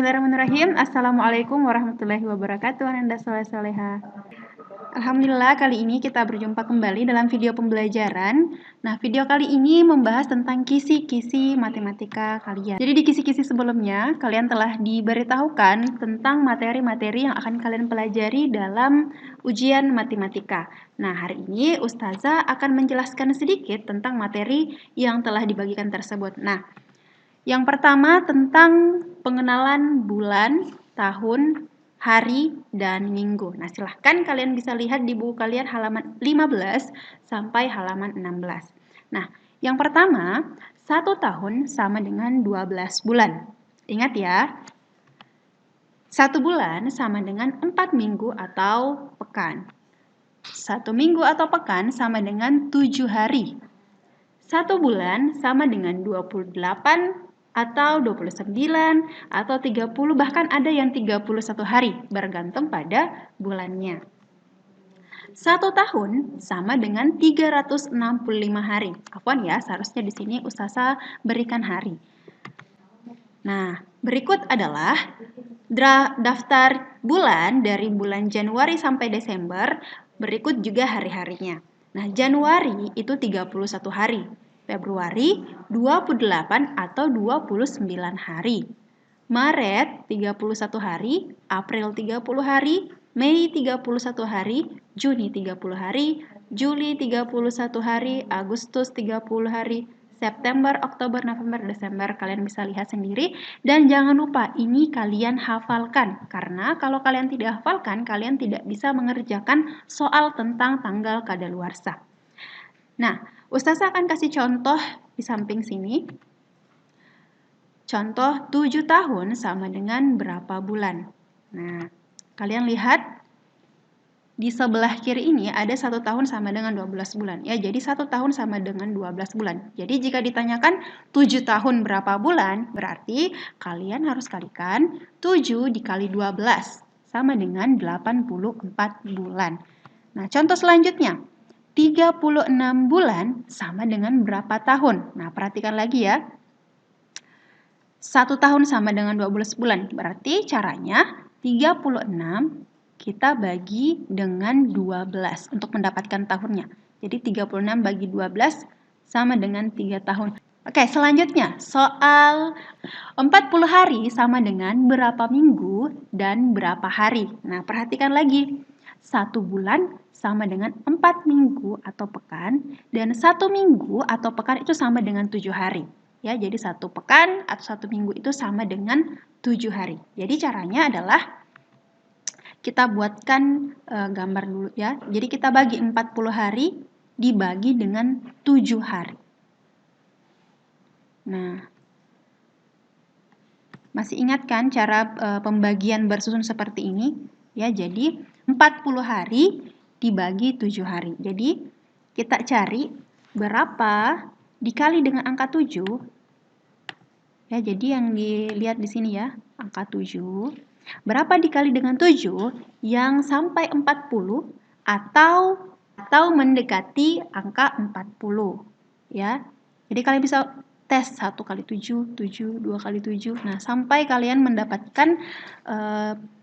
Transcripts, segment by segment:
Bismillahirrahmanirrahim. Assalamualaikum warahmatullahi wabarakatuh. Anda soleh-soleha. Alhamdulillah, kali ini kita berjumpa kembali dalam video pembelajaran. Nah, video kali ini membahas tentang kisi-kisi matematika kalian. Jadi di kisi-kisi sebelumnya, kalian telah diberitahukan tentang materi-materi yang akan kalian pelajari dalam ujian matematika. Nah, hari ini Ustazah akan menjelaskan sedikit tentang materi yang telah dibagikan tersebut. Nah, yang pertama tentang pengenalan bulan, tahun, hari, dan minggu. Nah, silahkan kalian bisa lihat di buku kalian halaman 15 sampai halaman 16. Nah, yang pertama, 1 tahun sama dengan 12 bulan. Ingat ya, 1 bulan sama dengan 4 minggu atau pekan. 1 minggu atau pekan sama dengan 7 hari. 1 bulan sama dengan 28 atau 29 atau 30, bahkan ada yang 31 hari, bergantung pada bulannya. 1 tahun sama dengan 365 hari. Apaan ya, seharusnya di sini Ustazah berikan hari. Nah, berikut adalah daftar bulan dari bulan Januari sampai Desember, berikut juga hari-harinya. Nah, Januari itu 31 hari. Februari 28 atau 29 hari. Maret 31 hari, April 30 hari, Mei 31 hari, Juni 30 hari, Juli 31 hari, Agustus 30 hari, September, Oktober, November, Desember. Kalian bisa lihat sendiri. Dan jangan lupa, ini kalian hafalkan. Karena kalau kalian tidak hafalkan, kalian tidak bisa mengerjakan soal tentang tanggal kadaluarsa. Nah, Ustazah akan kasih contoh di samping sini. Contoh 7 tahun sama dengan berapa bulan. Nah, kalian lihat di sebelah kiri ini ada 1 tahun sama dengan 12 bulan. Ya, jadi 1 tahun sama dengan 12 bulan. Jadi jika ditanyakan 7 tahun berapa bulan, berarti kalian harus kalikan 7 dikali 12 sama dengan 84 bulan. Nah, contoh selanjutnya. 36 bulan sama dengan berapa tahun? Nah, perhatikan lagi ya. 1 tahun sama dengan 12 bulan. Berarti caranya 36 kita bagi dengan 12 untuk mendapatkan tahunnya. Jadi 36 bagi 12 sama dengan 3 tahun. Oke, selanjutnya soal 40 hari sama dengan berapa minggu dan berapa hari. Nah, perhatikan lagi. 1 bulan sama dengan 4 minggu atau pekan, dan 1 minggu atau pekan itu sama dengan 7 hari. Ya, jadi 1 pekan atau 1 minggu itu sama dengan 7 hari. Jadi caranya adalah kita buatkan gambar dulu ya. Jadi kita bagi 40 hari dibagi dengan 7 hari. Nah, masih ingat kan cara pembagian bersusun seperti ini? Ya, jadi 40 hari dibagi 7 hari. Jadi kita cari berapa dikali dengan angka 7. Ya, jadi yang dilihat di sini ya, angka 7. Berapa dikali dengan 7 yang sampai 40 atau mendekati angka 40. Ya. Jadi kalian bisa tes 1 kali 7, 7, 2 kali 7. Nah, sampai kalian mendapatkan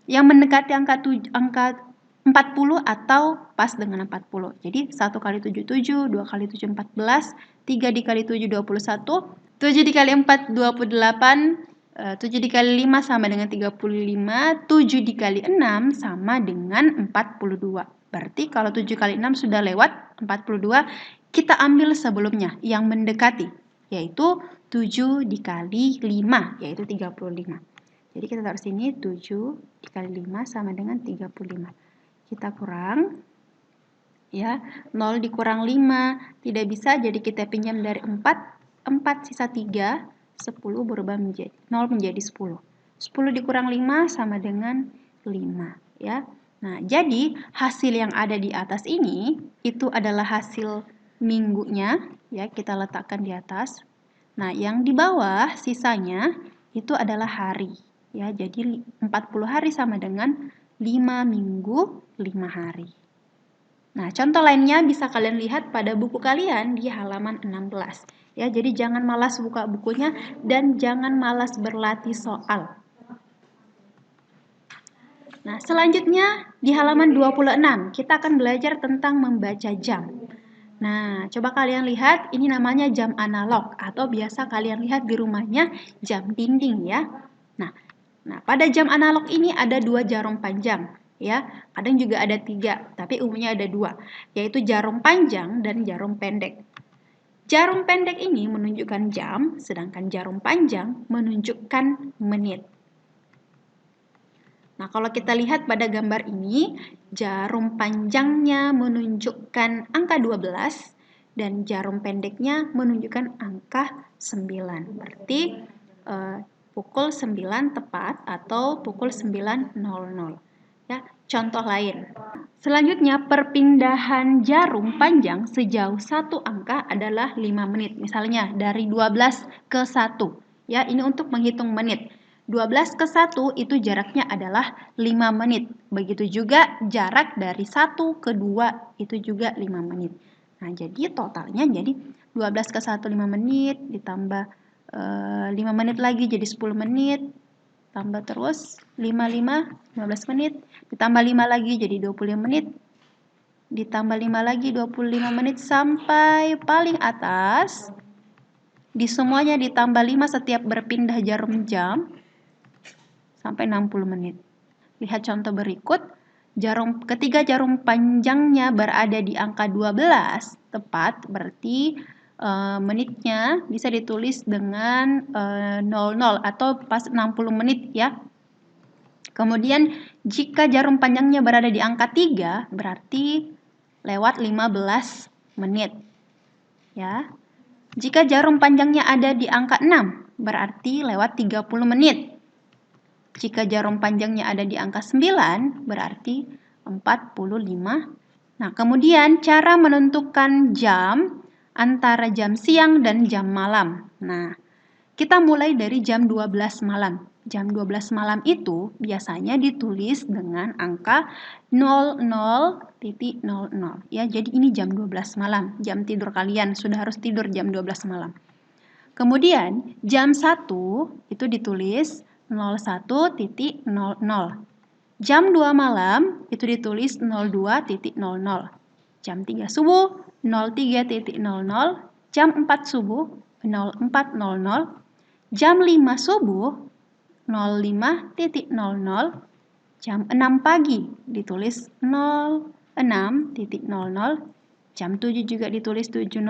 yang mendekati angka 40 atau pas dengan 40. Jadi 1 kali 7, 7, 2 kali 7, 14, 3 dikali 7, 21, 7 dikali 4, 28, 7 dikali 5 sama dengan 35, 7 dikali 6 sama dengan 42. Berarti kalau 7 kali 6 sudah lewat 42, kita ambil sebelumnya yang mendekati, yaitu 7 dikali 5, yaitu 35. Jadi kita taruh sini 7 dikali 5 sama dengan 35. Kita kurang, ya, 0 dikurang 5, tidak bisa, jadi kita pinjam dari 4 sisa 3, 10 berubah menjadi 0 menjadi 10. 10 dikurang 5 sama dengan 5, ya. Nah, jadi hasil yang ada di atas ini itu adalah hasil minggunya, ya, kita letakkan di atas. Nah, yang di bawah sisanya itu adalah hari, ya. Jadi 40 hari sama dengan 5 minggu, 5 hari. Nah, contoh lainnya bisa kalian lihat pada buku kalian di halaman 16. Ya, jadi jangan malas buka bukunya dan jangan malas berlatih soal. Nah, selanjutnya di halaman 26, kita akan belajar tentang membaca jam. Nah, coba kalian lihat, ini namanya jam analog, atau biasa kalian lihat di rumahnya jam dinding ya. Nah, pada jam analog ini ada 2 jarum panjang, ya. Kadang juga ada 3, tapi umumnya ada 2, yaitu jarum panjang dan jarum pendek. Jarum pendek ini menunjukkan jam, sedangkan jarum panjang menunjukkan menit. Nah, kalau kita lihat pada gambar ini, jarum panjangnya menunjukkan angka 12 dan jarum pendeknya menunjukkan angka 9. Berarti pukul 9 tepat atau pukul 9.00. Ya, contoh lain. Selanjutnya, perpindahan jarum panjang sejauh 1 angka adalah 5 menit. Misalnya dari 12 ke 1. Ya, ini untuk menghitung menit. 12 ke 1 itu jaraknya adalah 5 menit. Begitu juga jarak dari 1 ke 2 itu juga 5 menit. Nah, jadi totalnya jadi 12 ke 1 5 menit, ditambah 5 menit lagi jadi 10 menit, tambah terus 5 15 menit, ditambah 5 lagi jadi 25 menit, ditambah 5 lagi 25 menit sampai paling atas. Di semuanya ditambah 5 setiap berpindah jarum jam sampai 60 menit. Lihat contoh berikut. Ketiga jarum panjangnya berada di angka 12 tepat, berarti menitnya bisa ditulis dengan 00 atau pas 60 menit ya. Kemudian jika jarum panjangnya berada di angka 3 berarti lewat 15 menit. Ya. Jika jarum panjangnya ada di angka 6 berarti lewat 30 menit. Jika jarum panjangnya ada di angka 9 berarti 45. Nah, kemudian cara menentukan jam antara jam siang dan jam malam. Nah, kita mulai dari jam 12 malam. Jam 12 malam itu biasanya ditulis dengan angka 00.00. Ya, jadi ini jam 12 malam. Jam tidur kalian sudah harus tidur jam 12 malam. Kemudian jam 1 itu ditulis 01.00. Jam 2 malam itu ditulis 02.00. Jam 3 subuh 03.00. Jam 4 subuh 04.00. Jam 5 subuh 05.00. Jam 6 pagi ditulis 06.00. Jam 7 juga ditulis 7.00.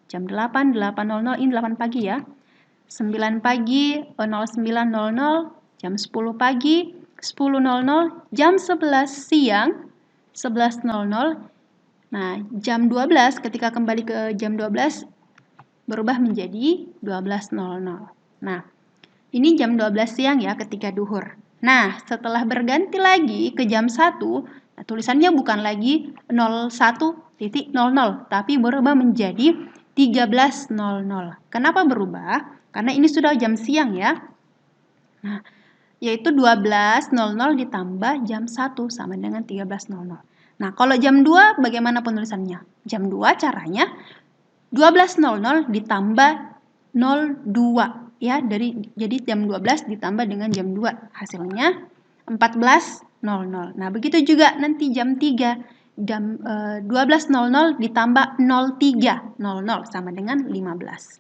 Jam 8 8.00, ini 8 pagi ya. 9 pagi 09.00. Jam 10 pagi 10.00. Jam 11 siang 11.00. Nah, jam 12 ketika kembali ke jam 12 berubah menjadi 12.00. Nah, ini jam 12 siang ya ketika duhur. Nah, setelah berganti lagi ke jam 1, nah, tulisannya bukan lagi 01.00, tapi berubah menjadi 13.00. Kenapa berubah? Karena ini sudah jam siang ya. Nah, yaitu 12.00 ditambah jam 1 sama dengan 13.00. Nah, kalau jam 2 bagaimana penulisannya? Jam 2 caranya 12.00 ditambah 02 ya, jadi jam 12 ditambah dengan jam 2 hasilnya 14.00. Nah, begitu juga nanti jam 3 jam 12.00 ditambah 03.00 sama dengan 15.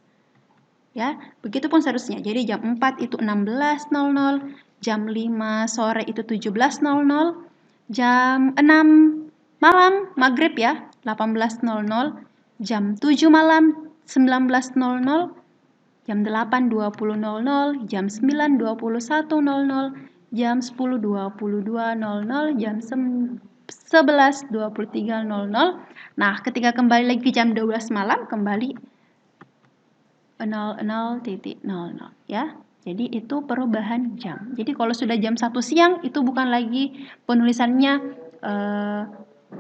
Ya, begitupun seterusnya. Jadi jam 4 itu 16.00, jam 5 sore itu 17.00, jam 6 malam maghrib ya 18.00, jam 7 malam 19.00, jam 8 20.00, jam 9 21.00, jam 10 22.00, jam 11 23.00. Nah, ketika kembali lagi ke jam 12 malam kembali 00.00 ya. Jadi itu perubahan jam. Jadi kalau sudah jam 1 siang itu bukan lagi penulisannya 01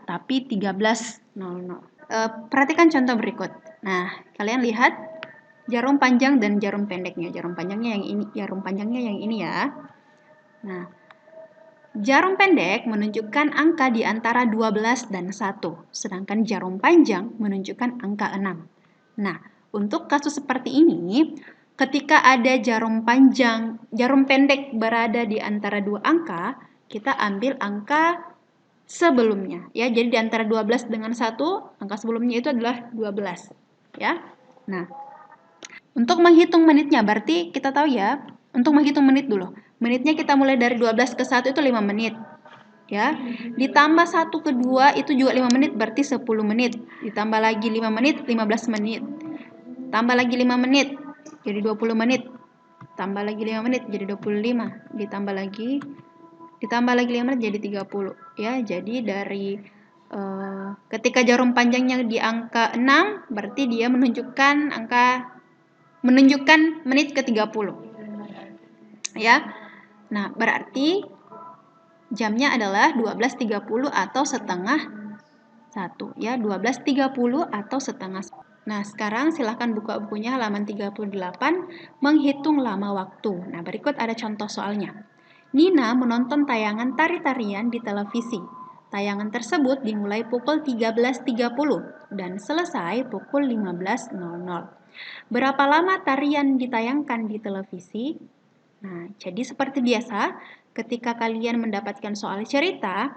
tapi 13.00. Perhatikan contoh berikut. Nah, kalian lihat jarum panjang dan jarum pendeknya. Jarum panjangnya yang ini ya. Nah, jarum pendek menunjukkan angka di antara 12 dan 1, sedangkan jarum panjang menunjukkan angka 6. Nah, untuk kasus seperti ini, ketika ada jarum pendek berada di antara dua angka, kita ambil angka sebelumnya, ya. Jadi di antara 12 dengan 1, angka sebelumnya itu adalah 12, ya. Nah, untuk menghitung menitnya, berarti kita tahu ya, untuk menghitung menit dulu. Menitnya kita mulai dari 12 ke 1 itu 5 menit. Ya, ditambah 1 ke 2 itu juga 5 menit, berarti 10 menit. Ditambah lagi 5 menit, 15 menit. Tambah lagi 5 menit, jadi 20 menit. Tambah lagi 5 menit, jadi 25. Ditambah lagi 5 menit, jadi 30. Ya, jadi dari ketika jarum panjangnya di angka 6, berarti dia menunjukkan menit ke 30. Ya. Nah, berarti jamnya adalah 12.30 atau setengah 1. Ya, 12.30 atau setengah 1. Nah, sekarang silahkan buka bukunya halaman 38, menghitung lama waktu. Nah, berikut ada contoh soalnya. Nina menonton tayangan tari-tarian di televisi. Tayangan tersebut dimulai pukul 13.30 dan selesai pukul 15.00. Berapa lama tarian ditayangkan di televisi? Nah, jadi seperti biasa, ketika kalian mendapatkan soal cerita,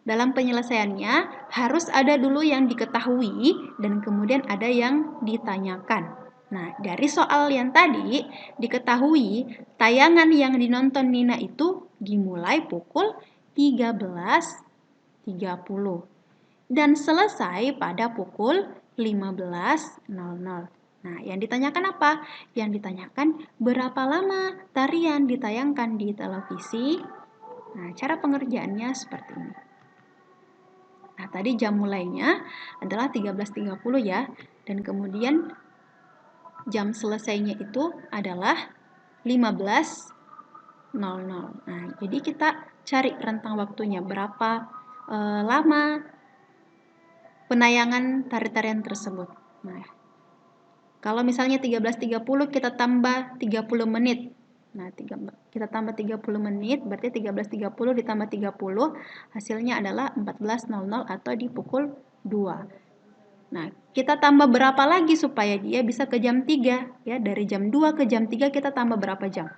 dalam penyelesaiannya harus ada dulu yang diketahui dan kemudian ada yang ditanyakan. Nah, dari soal yang tadi diketahui tayangan yang dinonton Nina itu dimulai pukul 13.30 dan selesai pada pukul 15.00. Nah, yang ditanyakan apa? Yang ditanyakan berapa lama tarian ditayangkan di televisi. Nah, cara pengerjaannya seperti ini. Nah, tadi jam mulainya adalah 13.30 ya, dan kemudian jam selesainya itu adalah 15.00. Nah, jadi kita cari rentang waktunya berapa lama penayangan tari-tarian tersebut. Nah, kalau misalnya 13.30 kita tambah 30 menit. Nah, kita tambah 30 menit, berarti 13.30 ditambah 30, hasilnya adalah 14.00 atau di pukul 2. Nah, kita tambah berapa lagi supaya dia bisa ke jam 3? Ya, dari jam 2 ke jam 3 kita tambah berapa jam?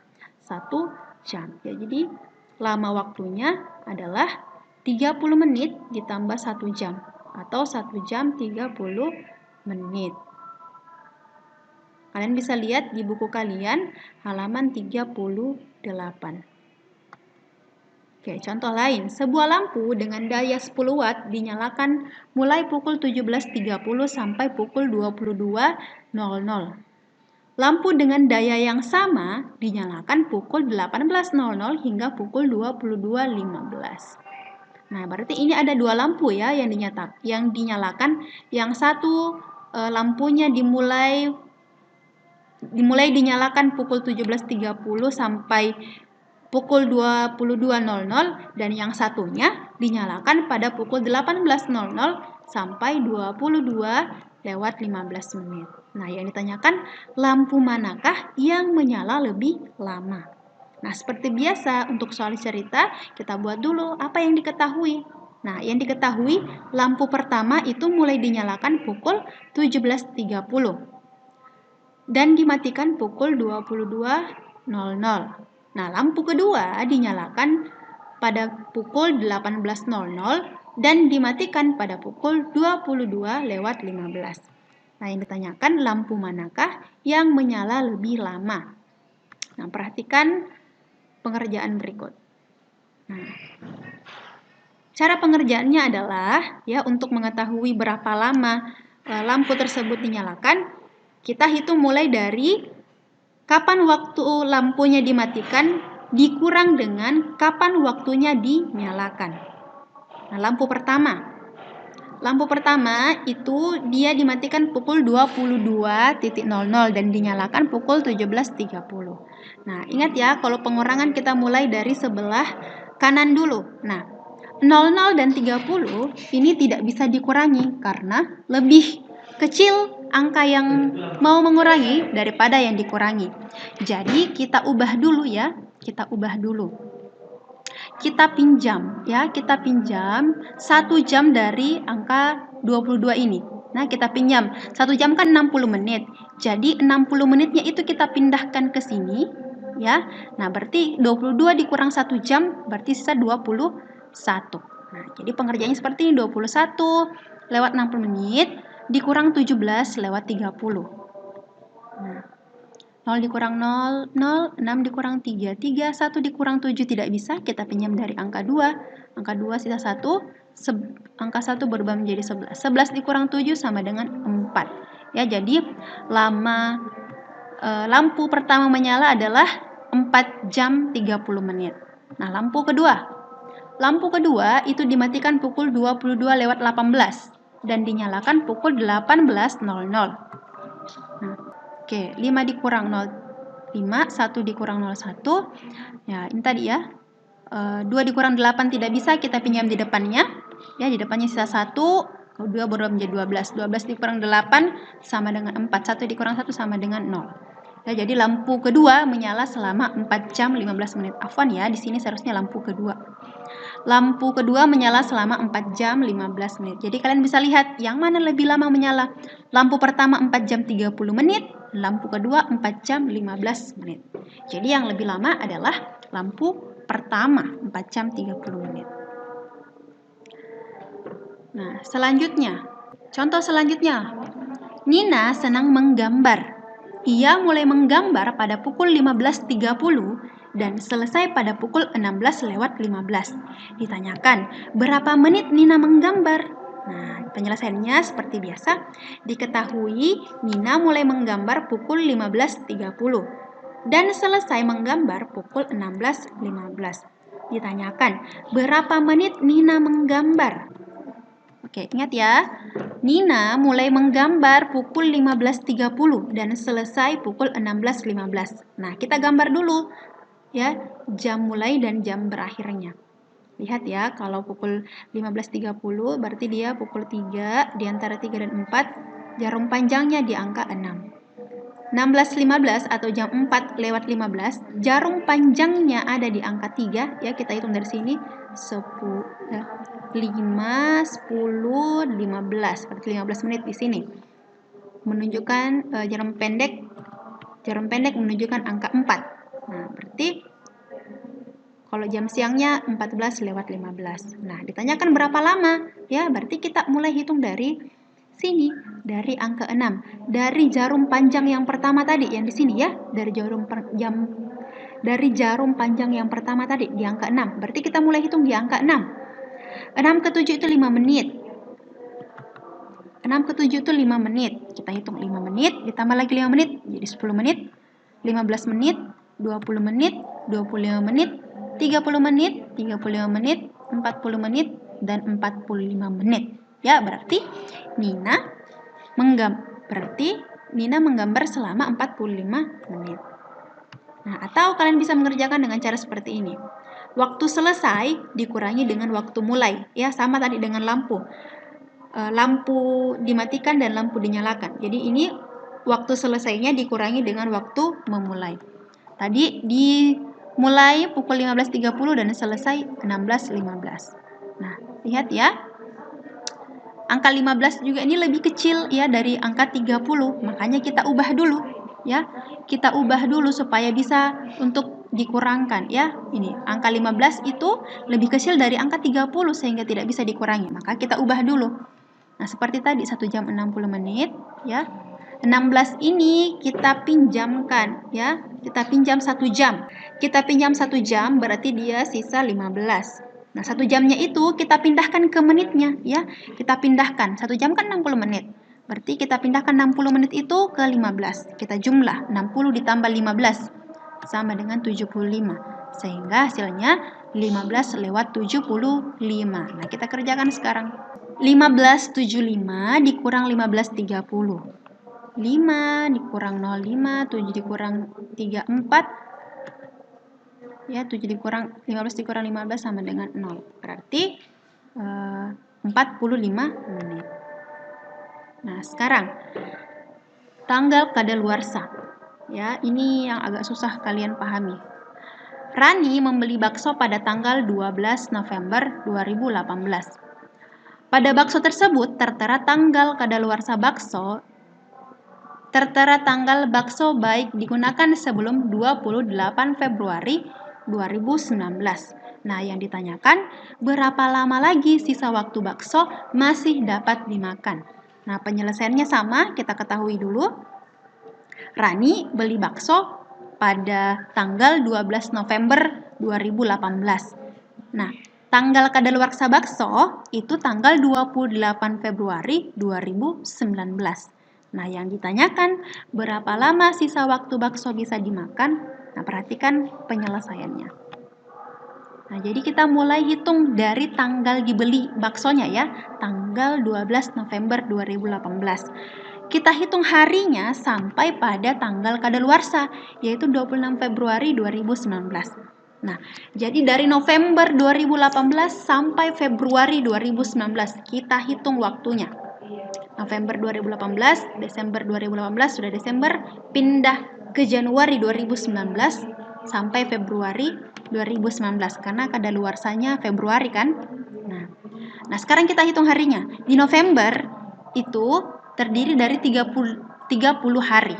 1 jam. Ya, jadi lama waktunya adalah 30 menit ditambah 1 jam atau 1 jam 30 menit. Kalian bisa lihat di buku kalian halaman 38. Oke, contoh lain. Sebuah lampu dengan daya 10 watt dinyalakan mulai pukul 17.30 sampai pukul 22.00. Lampu dengan daya yang sama dinyalakan pukul 18.00 hingga pukul 22.15. Nah, berarti ini ada dua lampu ya yang dinyalakan. Yang satu lampunya dimulai dinyalakan pukul 17.30 sampai pukul 22.00 dan yang satunya dinyalakan pada pukul 18.00 sampai 22:15 menit. Nah, yang ditanyakan lampu manakah yang menyala lebih lama? Nah, seperti biasa untuk soal cerita kita buat dulu apa yang diketahui. Nah, yang diketahui lampu pertama itu mulai dinyalakan pukul 17.30. Dan dimatikan pukul 22.00. Nah, lampu kedua dinyalakan pada pukul 18.00 dan dimatikan pada pukul 22:15. Nah, yang ditanyakan lampu manakah yang menyala lebih lama? Nah, perhatikan pengerjaan berikut. Nah, cara pengerjaannya adalah ya untuk mengetahui berapa lama lampu tersebut dinyalakan, kita hitung mulai dari kapan waktu lampunya dimatikan dikurang dengan kapan waktunya dinyalakan. Nah, lampu pertama itu dia dimatikan pukul 22.00 dan dinyalakan pukul 17.30. Nah, ingat ya, kalau pengurangan kita mulai dari sebelah kanan dulu. Nah, 00 dan 30 ini tidak bisa dikurangi karena lebih kecil angka yang mau mengurangi daripada yang dikurangi. Jadi kita ubah dulu ya, kita pinjam 1 jam dari angka 22 ini. Nah, kita pinjam. 1 jam kan 60 menit. Jadi 60 menitnya itu kita pindahkan ke sini, ya. Nah, berarti 22 dikurang 1 jam berarti sisa 21. Nah, jadi pengerjaannya seperti ini, 21 lewat 60 menit dikurang 17 lewat 30. Nah, 0 dikurang 0, 0, 6 dikurang 3, 3, 1 dikurang 7 tidak bisa, kita pinjam dari angka 2. Angka 2 sisa 1, angka 1 berubah menjadi 11. 11 dikurang 7 sama dengan 4. Ya, jadi lampu pertama menyala adalah 4 jam 30 menit. Nah, lampu kedua itu dimatikan pukul 22 lewat 18 dan dinyalakan pukul 18.00. Nah, oke, 5 dikurang 0, 5, 1 dikurang 01. Ya, ini tadi ya. 2 dikurang 8 tidak bisa, kita pinjam di depannya. Ya, di depannya sisa 1, 2 berubah menjadi 12. 12 dikurang 8 sama dengan 4. 1 dikurang 1 sama dengan 0. Ya, jadi lampu kedua menyala selama 4 jam 15 menit. Afwan ya, di sini seharusnya lampu kedua. Lampu kedua menyala selama 4 jam 15 menit. Jadi kalian bisa lihat yang mana lebih lama menyala. Lampu pertama 4 jam 30 menit, lampu kedua 4 jam 15 menit. Jadi yang lebih lama adalah lampu pertama 4 jam 30 menit. Nah, contoh selanjutnya. Nina senang menggambar. Ia mulai menggambar pada pukul 15.30 dan selesai pada pukul 16:15. Ditanyakan, berapa menit Nina menggambar? Nah, penyelesaiannya seperti biasa. Diketahui Nina mulai menggambar pukul 15.30 dan selesai menggambar pukul 16:15. Ditanyakan, berapa menit Nina menggambar? Oke, ingat ya. Nina mulai menggambar pukul 15.30 dan selesai pukul 16:15. Nah, kita gambar dulu ya, jam mulai dan jam berakhirnya. Lihat ya, kalau pukul 15.30 berarti dia pukul 3, di antara 3 dan 4, jarum panjangnya di angka 6. 16:15 atau jam 4:15, jarum panjangnya ada di angka 3, ya kita hitung dari sini, 5, 10, 15, berarti 15 menit di sini. Menunjukkan jarum pendek menunjukkan angka 4. Nah, berarti kalau jam siangnya 14:15. Nah, ditanyakan berapa lama? Ya, berarti kita mulai hitung dari sini, dari angka 6. Dari jarum panjang yang pertama tadi, yang di sini ya, dari jarum panjang yang pertama tadi di angka 6. Berarti kita mulai hitung di angka 6. 6 ke 7 itu 5 menit. 6 ke 7 itu 5 menit. Kita hitung 5 menit, ditambah lagi 5 menit, jadi 10 menit, 15 menit, 20 menit, 25 menit, 30 menit, 35 menit, 40 menit, dan 45 menit. Ya, berarti Nina menggambar selama 45 menit. Nah, atau kalian bisa mengerjakan dengan cara seperti ini. Waktu selesai dikurangi dengan waktu mulai. Ya, sama tadi dengan lampu. Lampu dimatikan dan lampu dinyalakan. Jadi ini waktu selesainya dikurangi dengan waktu memulai. Tadi dimulai pukul 15.30 dan selesai 16:15. Nah, lihat ya. Angka 15 juga ini lebih kecil ya dari angka 30. Makanya kita ubah dulu ya. Kita ubah dulu supaya bisa untuk dikurangkan ya. Ini angka 15 itu lebih kecil dari angka 30 sehingga tidak bisa dikurangi. Maka kita ubah dulu. Nah, seperti tadi 1 jam 60 menit ya. 16 ini kita pinjamkan ya. Kita pinjam 1 jam. Kita pinjam 1 jam berarti dia sisa 15. Nah, 1 jamnya itu kita pindahkan ke menitnya ya. Kita pindahkan. 1 jam kan 60 menit. Berarti kita pindahkan 60 menit itu ke 15. Kita jumlah 60 ditambah 15 sama dengan 75. Sehingga hasilnya 15 lewat 75. Nah, kita kerjakan sekarang. 15:75 dikurang 15:30. 5 dikurang 0,5, 7 dikurang 34. Ya, 7 dikurang 15 dikurang 15 sama dengan 0. Berarti 45 menit. Nah, sekarang tanggal kadaluarsa. Ya, ini yang agak susah kalian pahami. Rani membeli bakso pada tanggal 12 November 2018. Pada bakso tersebut tertera tanggal kadaluarsa bakso baik digunakan sebelum 28 Februari 2019. Nah, yang ditanyakan berapa lama lagi sisa waktu bakso masih dapat dimakan. Nah, penyelesaiannya sama, kita ketahui dulu. Rani beli bakso pada tanggal 12 November 2018. Nah, tanggal kadaluarsa bakso itu tanggal 28 Februari 2019. Nah, yang ditanyakan berapa lama sisa waktu bakso bisa dimakan? Nah, perhatikan penyelesaiannya. Nah, jadi kita mulai hitung dari tanggal dibeli baksonya ya, tanggal 12 November 2018. Kita hitung harinya sampai pada tanggal kadaluarsa, yaitu 26 Februari 2019. Nah, jadi dari November 2018 sampai Februari 2019, kita hitung waktunya. November 2018, Desember 2018, sudah Desember, pindah ke Januari 2019, sampai Februari 2019, karena kadaluarsanya Februari kan. Nah, sekarang kita hitung harinya. Di November itu terdiri dari 30 hari.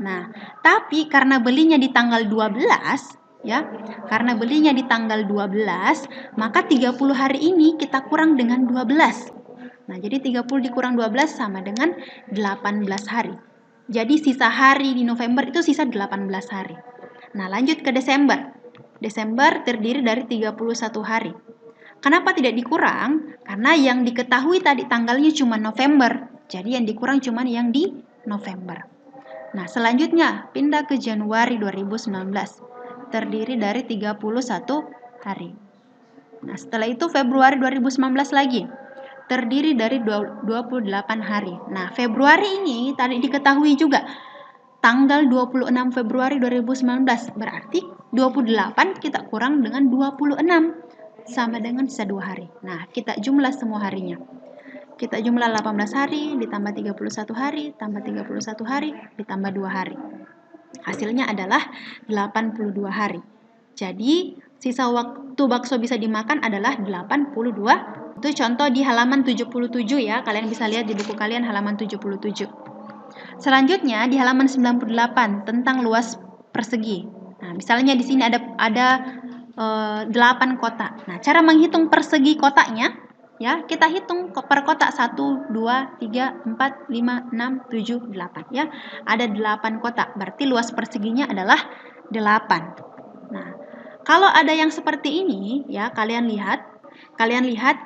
Nah, tapi karena belinya di tanggal 12, ya, karena belinya di tanggal 12, maka 30 hari ini kita kurang dengan 12. Nah, jadi 30 dikurang 12 sama dengan 18 hari. Jadi sisa hari di November itu sisa 18 hari. Nah, lanjut ke Desember. Desember terdiri dari 31 hari. Kenapa tidak dikurang? Karena yang diketahui tadi tanggalnya cuma November. Jadi yang dikurang cuma yang di November. Nah, selanjutnya pindah ke Januari 2019. Terdiri dari 31 hari. Nah, setelah itu Februari 2019 lagi. Terdiri dari 28 hari. Nah, Februari ini tadi diketahui juga tanggal 26 Februari 2019. Berarti 28 kita kurang dengan 26. Sama dengan sisa 2 hari. Nah, kita jumlah semua harinya. Kita jumlah 18 hari, ditambah 31 hari, tambah 31 hari, ditambah 2 hari. Hasilnya adalah 82 hari. Jadi, sisa waktu bakso bisa dimakan adalah 82. Itu contoh di halaman 77 ya. Kalian bisa lihat di buku kalian halaman 77. Selanjutnya di halaman 98 tentang luas persegi. Nah, misalnya di sini ada 8 kotak. Nah, cara menghitung persegi kotaknya, ya, kita hitung per kotak 1, 2, 3, 4, 5, 6, 7, 8. Ya, ada 8 kotak. Berarti luas perseginya adalah 8. Nah, kalau ada yang seperti ini, ya, kalian lihat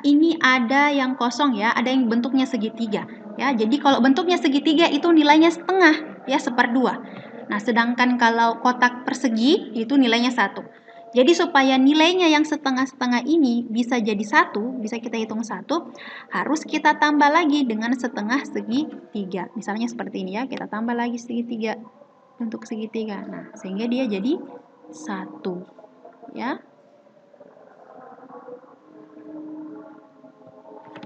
ini ada yang kosong ya, ada yang bentuknya segitiga. Ya, jadi kalau bentuknya segitiga itu nilainya setengah, ya, 1/2. Nah, sedangkan kalau kotak persegi itu nilainya 1. Jadi supaya nilainya yang setengah-setengah ini bisa jadi 1, bisa kita hitung 1, harus kita tambah lagi dengan setengah segitiga. Misalnya seperti ini ya, kita tambah lagi segitiga untuk segitiga. Nah, sehingga dia jadi 1. Ya.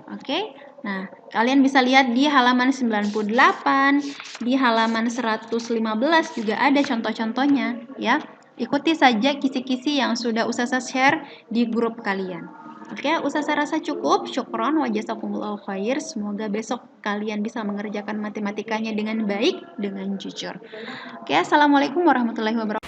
Oke. Nah, kalian bisa lihat di halaman 98, di halaman 115 juga ada contoh-contohnya ya. Ikuti saja kisi-kisi yang sudah Ustazah share di grup kalian. Oke, Ustazah rasa cukup. Syukron wa jazakumullahu khair. Semoga besok kalian bisa mengerjakan matematikanya dengan baik, dengan jujur. Oke, assalamualaikum warahmatullahi wabarakatuh.